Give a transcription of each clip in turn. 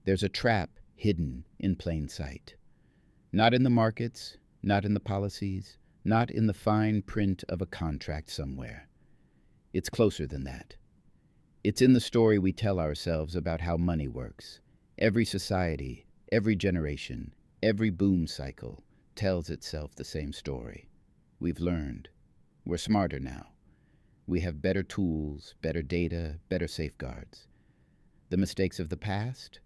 There's a trap hidden in plain sight. Not in the markets, not in the policies, not in the fine print of a contract somewhere. It's closer than that. It's in the story we tell ourselves about how money works. Every society, every generation, every boom cycle tells itself the same story. We've learned. We're smarter now. We have better tools, better data, better safeguards. The mistakes of the past?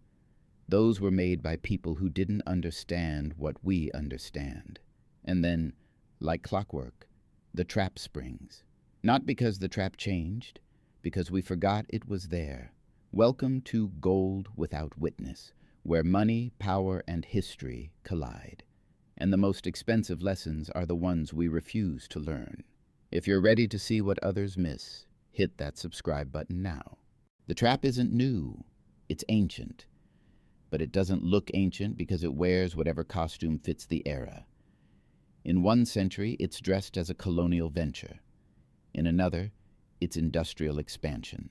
Those were made by people who didn't understand what we understand. And then, like clockwork, the trap springs. Not because the trap changed, because we forgot it was there. Welcome to Gold Without Witness, where money, power, and history collide. And the most expensive lessons are the ones we refuse to learn. If you're ready to see what others miss, hit that subscribe button now. The trap isn't new, it's ancient. But it doesn't look ancient because it wears whatever costume fits the era. In one century, it's dressed as a colonial venture. In another, it's industrial expansion.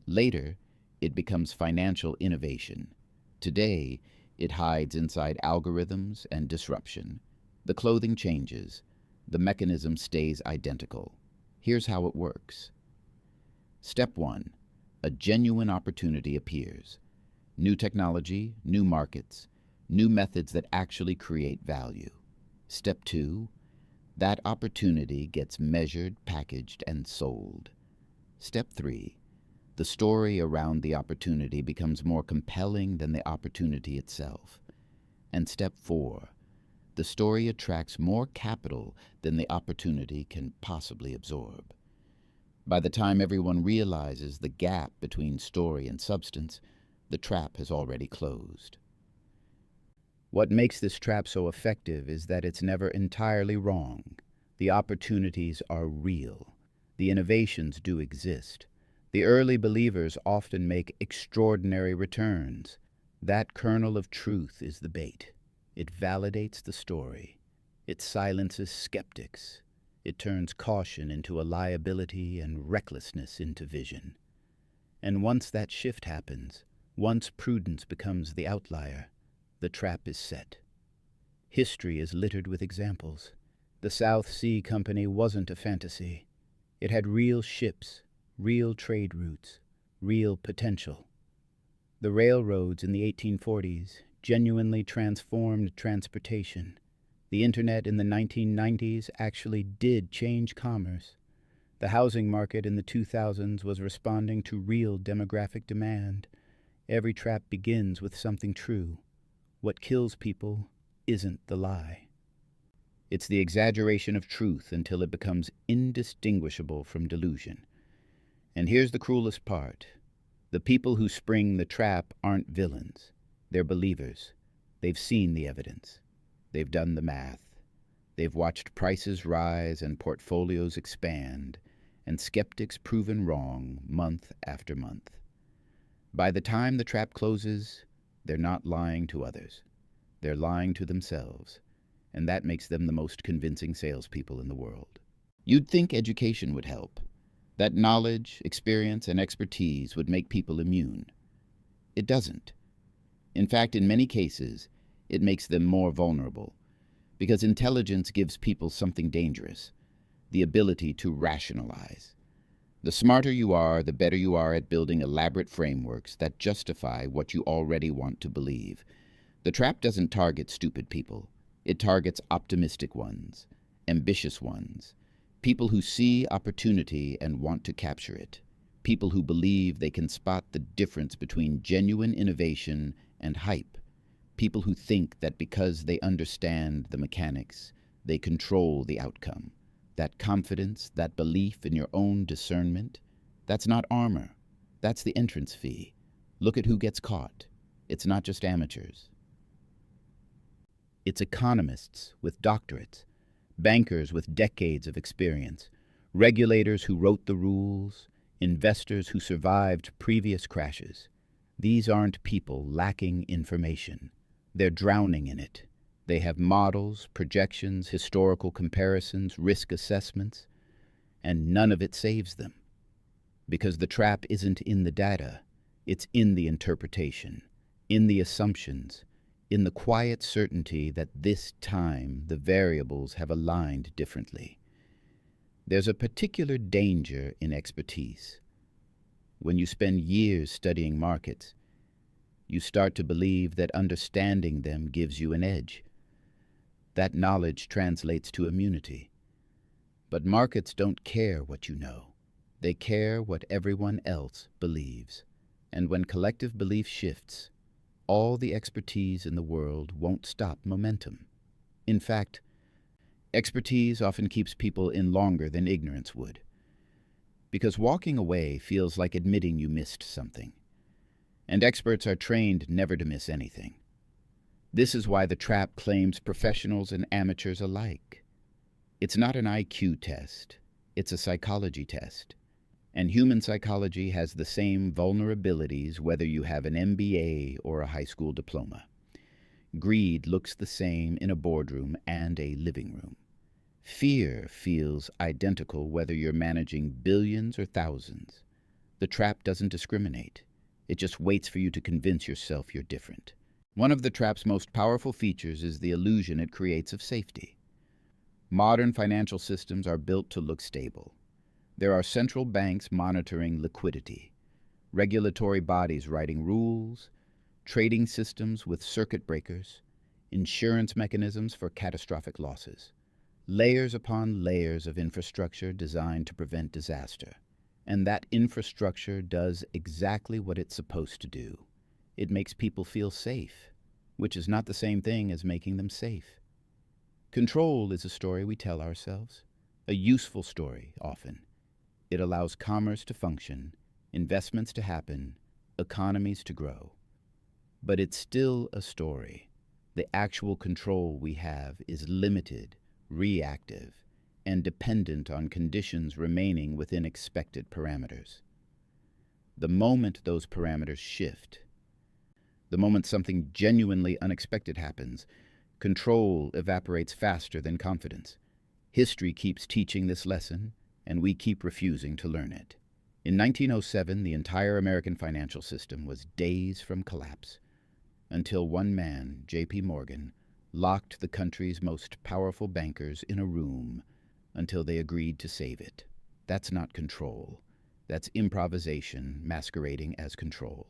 Later, it becomes financial innovation. Today, it hides inside algorithms and disruption. The clothing changes. The mechanism stays identical. Here's how it works. Step 1. A genuine opportunity appears. New technology, new markets, new methods that actually create value. Step 2. That opportunity gets measured, packaged, and sold. Step 3. The story around the opportunity becomes more compelling than the opportunity itself. And step 4. The story attracts more capital than the opportunity can possibly absorb. By the time everyone realizes the gap between story and substance, the trap has already closed. What makes this trap so effective is that it's never entirely wrong. The opportunities are real. The innovations do exist. The early believers often make extraordinary returns. That kernel of truth is the bait. It validates the story. It silences skeptics. It turns caution into a liability and recklessness into vision. And once that shift happens, once prudence becomes the outlier, the trap is set. History is littered with examples. The South Sea Company wasn't a fantasy. It had real ships, real trade routes, real potential. The railroads in the 1840s genuinely transformed transportation. The internet in the 1990s actually did change commerce. The housing market in the 2000s was responding to real demographic demand. Every trap begins with something true. What kills people isn't the lie. It's the exaggeration of truth until it becomes indistinguishable from delusion. And here's the cruelest part. The people who spring the trap aren't villains. They're believers. They've seen the evidence. They've done the math. They've watched prices rise and portfolios expand, and skeptics proven wrong month after month. By the time the trap closes, they're not lying to others. They're lying to themselves, and that makes them the most convincing salespeople in the world. You'd think education would help. That knowledge, experience, and expertise would make people immune. It doesn't. In fact, in many cases, it makes them more vulnerable, because intelligence gives people something dangerous, the ability to rationalize. The smarter you are, the better you are at building elaborate frameworks that justify what you already want to believe. The trap doesn't target stupid people. It targets optimistic ones, ambitious ones, people who see opportunity and want to capture it, people who believe they can spot the difference between genuine innovation and hype, people who think that because they understand the mechanics, they control the outcome. That confidence, that belief in your own discernment, that's not armor. That's the entrance fee. Look at who gets caught. It's not just amateurs. It's economists with doctorates, bankers with decades of experience, regulators who wrote the rules, investors who survived previous crashes. These aren't people lacking information. They're drowning in it. They have models, projections, historical comparisons, risk assessments, and none of it saves them. Because the trap isn't in the data, it's in the interpretation. in the assumptions, in the quiet certainty that this time the variables have aligned differently. There's a particular danger in expertise. When you spend years studying markets, you start to believe that understanding them gives you an edge. That knowledge translates to immunity. But markets don't care what you know. They care what everyone else believes. And when collective belief shifts, all the expertise in the world won't stop momentum. In fact, expertise often keeps people in longer than ignorance would. Because walking away feels like admitting you missed something. And experts are trained never to miss anything. This is why the trap claims professionals and amateurs alike. It's not an IQ test, it's a psychology test. And human psychology has the same vulnerabilities whether you have an MBA or a high school diploma. Greed looks the same in a boardroom and a living room. Fear feels identical whether you're managing billions or thousands. The trap doesn't discriminate. It just waits for you to convince yourself you're different. One of the trap's most powerful features is the illusion it creates of safety. Modern financial systems are built to look stable. There are central banks monitoring liquidity, regulatory bodies writing rules, trading systems with circuit breakers, insurance mechanisms for catastrophic losses, layers upon layers of infrastructure designed to prevent disaster. And that infrastructure does exactly what it's supposed to do. It makes people feel safe, which is not the same thing as making them safe. Control is a story we tell ourselves, a useful story often. It allows commerce to function, investments to happen, economies to grow. But it's still a story. The actual control we have is limited, reactive, and dependent on conditions remaining within expected parameters. The moment those parameters shift, the moment something genuinely unexpected happens, control evaporates faster than confidence. History keeps teaching this lesson, and we keep refusing to learn it. In 1907, the entire American financial system was days from collapse, until one man, J.P. Morgan, locked the country's most powerful bankers in a room until they agreed to save it. That's not control. That's improvisation masquerading as control.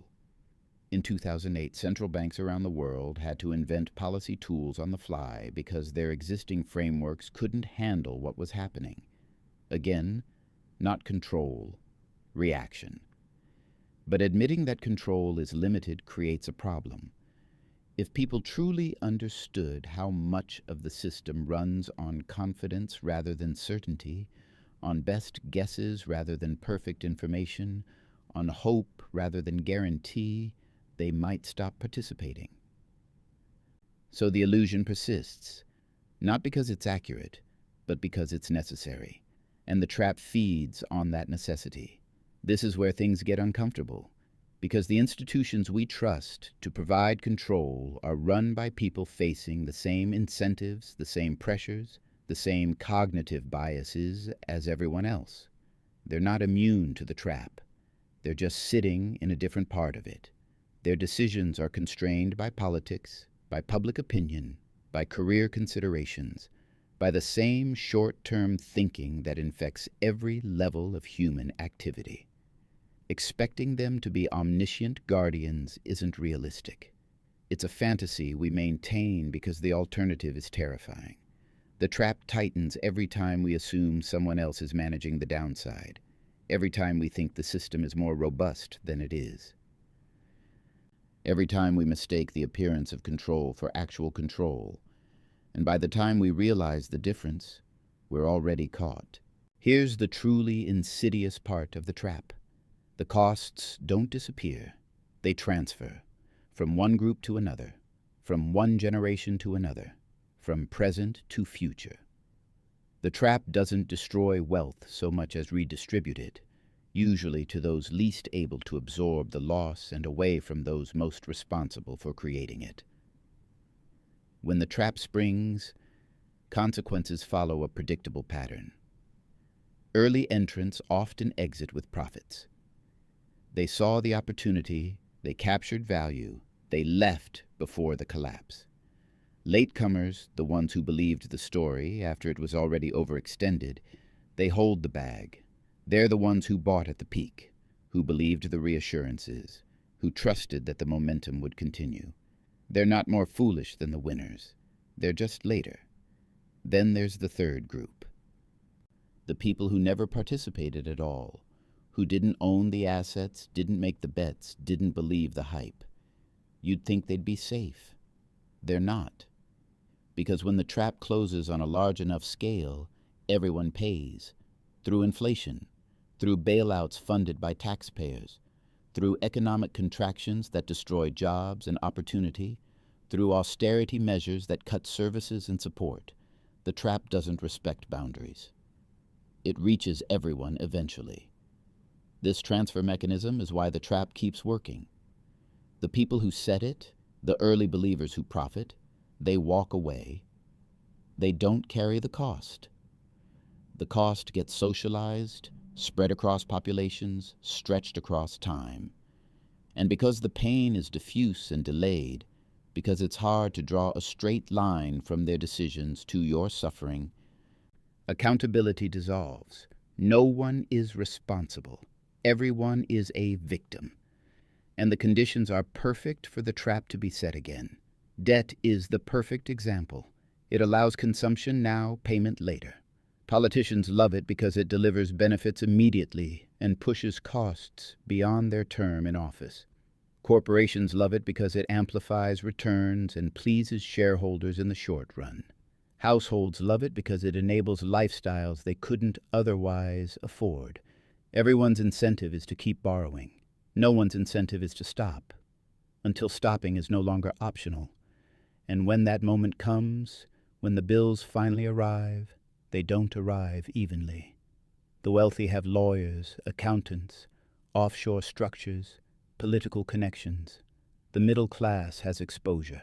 In 2008, central banks around the world had to invent policy tools on the fly because their existing frameworks couldn't handle what was happening. Again, not control, reaction. But admitting that control is limited creates a problem. If people truly understood how much of the system runs on confidence rather than certainty, on best guesses rather than perfect information, on hope rather than guarantee, they might stop participating. So the illusion persists, not because it's accurate, but because it's necessary. And the trap feeds on that necessity. This is where things get uncomfortable, because the institutions we trust to provide control are run by people facing the same incentives, the same pressures, the same cognitive biases as everyone else. They're not immune to the trap. They're just sitting in a different part of it. Their decisions are constrained by politics, by public opinion, by career considerations, by the same short-term thinking that infects every level of human activity. Expecting them to be omniscient guardians isn't realistic. It's a fantasy we maintain because the alternative is terrifying. The trap tightens every time we assume someone else is managing the downside, every time we think the system is more robust than it is. Every time we mistake the appearance of control for actual control, and by the time we realize the difference, we're already caught. Here's the truly insidious part of the trap. The costs don't disappear. They transfer from one group to another, from one generation to another, from present to future. The trap doesn't destroy wealth so much as redistribute it, usually to those least able to absorb the loss and away from those most responsible for creating it. When the trap springs, consequences follow a predictable pattern. Early entrants often exit with profits. They saw the opportunity, they captured value, They left before the collapse. Latecomers, the ones who believed the story after it was already overextended, they hold the bag. They're the ones who bought at the peak, who believed the reassurances, who trusted that the momentum would continue. They're not more foolish than the winners. They're just later. Then there's the third group. The people who never participated at all, who didn't own the assets, didn't make the bets, didn't believe the hype. You'd think they'd be safe. They're not. Because when the trap closes on a large enough scale, everyone pays. Through inflation, through bailouts funded by taxpayers, through economic contractions that destroy jobs and opportunity, through austerity measures that cut services and support, the trap doesn't respect boundaries. It reaches everyone eventually. This transfer mechanism is why the trap keeps working. The people who set it, the early believers who profit, they walk away. They don't carry the cost. The cost gets socialized, spread across populations, stretched across time. And because the pain is diffuse and delayed, because it's hard to draw a straight line from their decisions to your suffering, accountability dissolves. No one is responsible. Everyone is a victim. And the conditions are perfect for the trap to be set again. Debt is the perfect example. It allows consumption now, payment later. Politicians love it because it delivers benefits immediately and pushes costs beyond their term in office. Corporations love it because it amplifies returns and pleases shareholders in the short run. Households love it because it enables lifestyles they couldn't otherwise afford. Everyone's incentive is to keep borrowing. No one's incentive is to stop, until stopping is no longer optional. And when that moment comes, when the bills finally arrive, they don't arrive evenly. The wealthy have lawyers, accountants, offshore structures, political connections. The middle class has exposure.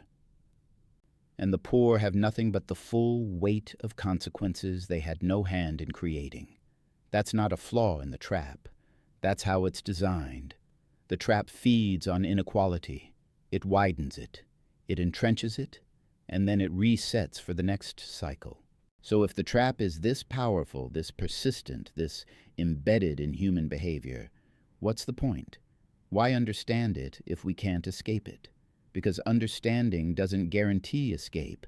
And the poor have nothing but the full weight of consequences they had no hand in creating. That's not a flaw in the trap. That's how it's designed. The trap feeds on inequality. It widens it. It entrenches it, and then it resets for the next cycle. So if the trap is this powerful, this persistent, this embedded in human behavior, what's the point? Why understand it if we can't escape it? Because understanding doesn't guarantee escape,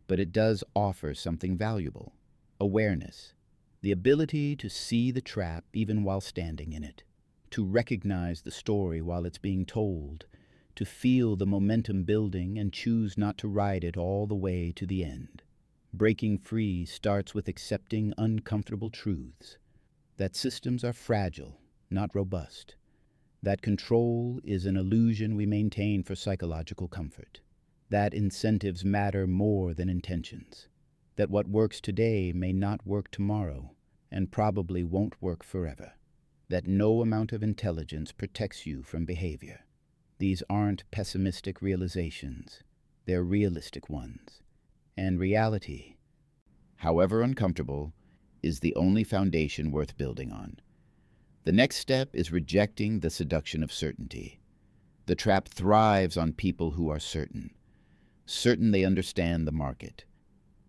but it does offer something valuable: awareness, the ability to see the trap even while standing in it, to recognize the story while it's being told, to feel the momentum building and choose not to ride it all the way to the end. Breaking free starts with accepting uncomfortable truths, that systems are fragile, not robust, that control is an illusion we maintain for psychological comfort, that incentives matter more than intentions, that what works today may not work tomorrow and probably won't work forever, that no amount of intelligence protects you from behavior. These aren't pessimistic realizations, they're realistic ones. And reality, however uncomfortable, is the only foundation worth building on. The next step is rejecting the seduction of certainty. The trap thrives on people who are certain. Certain they understand the market.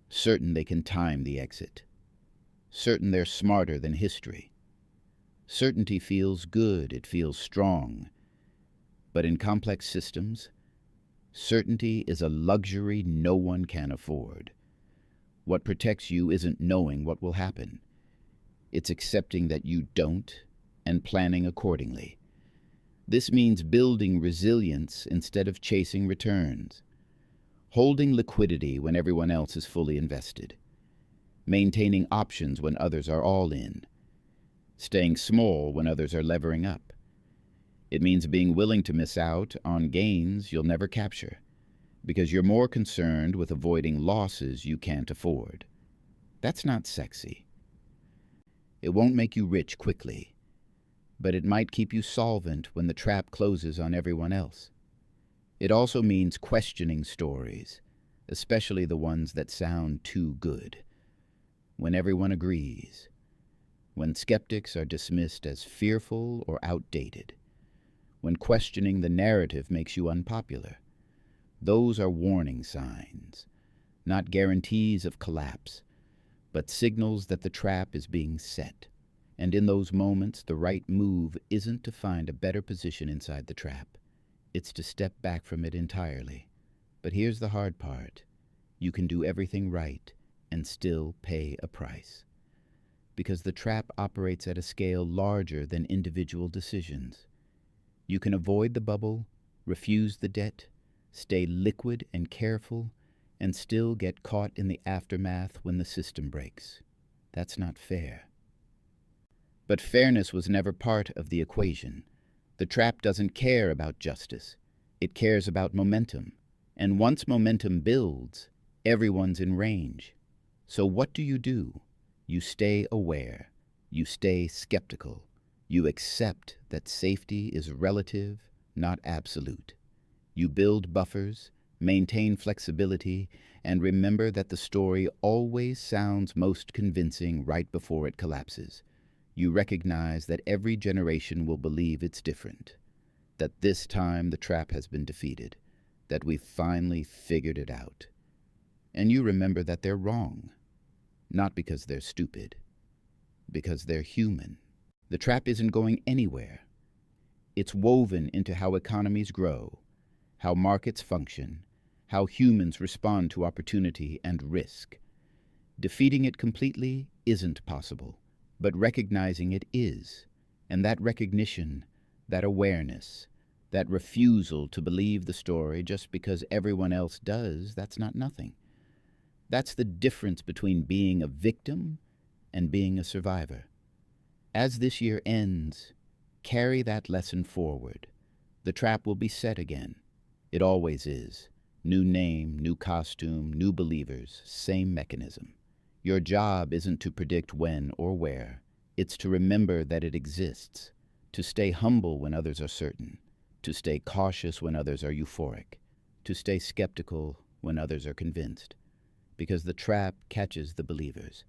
Certain they can time the exit. Certain they're smarter than history. Certainty feels good, it feels strong. But in complex systems, certainty is a luxury no one can afford. What protects you isn't knowing what will happen. It's accepting that you don't and planning accordingly. This means building resilience instead of chasing returns, holding liquidity when everyone else is fully invested, maintaining options when others are all in, staying small when others are levering up. It means being willing to miss out on gains you'll never capture, because you're more concerned with avoiding losses you can't afford. That's not sexy. It won't make you rich quickly, but it might keep you solvent when the trap closes on everyone else. It also means questioning stories, especially the ones that sound too good, when everyone agrees, when skeptics are dismissed as fearful or outdated, when questioning the narrative makes you unpopular. Those are warning signs, not guarantees of collapse, but signals that the trap is being set. And in those moments, the right move isn't to find a better position inside the trap. It's to step back from it entirely. But here's the hard part. You can do everything right and still pay a price. Because the trap operates at a scale larger than individual decisions. You can avoid the bubble, refuse the debt, stay liquid and careful, and still get caught in the aftermath when the system breaks. That's not fair. But fairness was never part of the equation. The trap doesn't care about justice. It cares about momentum. And once momentum builds, everyone's in range. So what do? You stay aware. You stay skeptical. You accept that safety is relative, not absolute. You build buffers, maintain flexibility, and remember that the story always sounds most convincing right before it collapses. You recognize that every generation will believe it's different, that this time the trap has been defeated, that we've finally figured it out. And you remember that they're wrong, not because they're stupid, because they're human. The trap isn't going anywhere. It's woven into how economies grow, how markets function, how humans respond to opportunity and risk. Defeating it completely isn't possible, but recognizing it is. And that recognition, that awareness, that refusal to believe the story just because everyone else does, that's not nothing. That's the difference between being a victim and being a survivor. As this year ends, carry that lesson forward. The trap will be set again. It always is. New name, new costume, new believers, same mechanism. Your job isn't to predict when or where. It's to remember that it exists, to stay humble when others are certain, to stay cautious when others are euphoric, to stay skeptical when others are convinced. Because the trap catches the believers,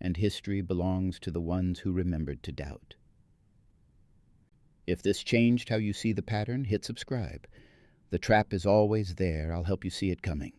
and history belongs to the ones who remembered to doubt. If this changed how you see the pattern, hit subscribe. The trap is always there. I'll help you see it coming.